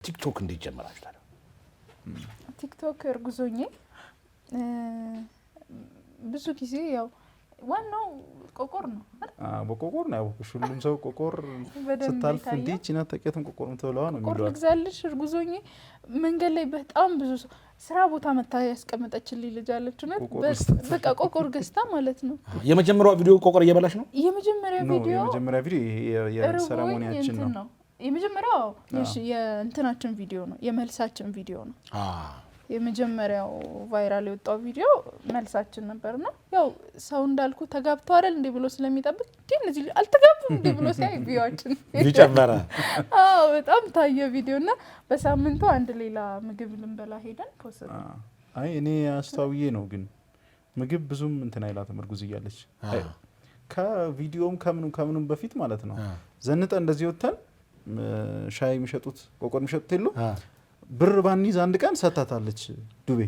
ቲክቶክ እንዴት ጀመራችሁ ታዲያ? ቲክቶክ እርጉዞኜ ብዙ ጊዜ ያው ዋናው ቆቆር ነው አይደል? በቆቆር ነው ሁሉም ሰው ቆቆር ስታልፍ እንዴ ቺና ተቀየተም ቆቆር ምትበላው ነው የሚለው። ቆቆር ግዛልሽ እርጉዞኜ መንገድ ላይ በጣም ብዙ ሰው ስራ ቦታ መታ ያስቀመጠችልኝ ልጅ አለች ነው በቃ ቆቆር ገዝታ ማለት ነው። የመጀመሪያው ቪዲዮ ቆቆር እየበላሽ ነው? የመጀመሪያው ቪዲዮ የሰረሞኒያችን ነው። የመጀመሪያው የእንትናችን ቪዲዮ ነው፣ የመልሳችን ቪዲዮ ነው። የመጀመሪያው ቫይራል የወጣው ቪዲዮ መልሳችን ነበርና ያው ሰው እንዳልኩ ተጋብተው አይደል እንዴ ብሎ ስለሚጠብቅ ግን እዚህ አልተጋቡም እንዴ ብሎ ሲያይ ቪዲዮአችን ቢጨመረ በጣም ታየ ቪዲዮና በሳምንቱ አንድ ሌላ ምግብ ልንበላ ሄደን ፖስት አይ እኔ አስተዋውዬ ነው ግን ምግብ ብዙም እንትን አይላትም እርጉዝ እያለች ከቪዲዮም ከምኑም በፊት ማለት ነው ዘንጠ እንደዚህ ወተን ሻይ የሚሸጡት ቆቆር የሚሸጡት የሉ ብር ባንይዝ አንድ ቀን ሰታታለች ዱቤ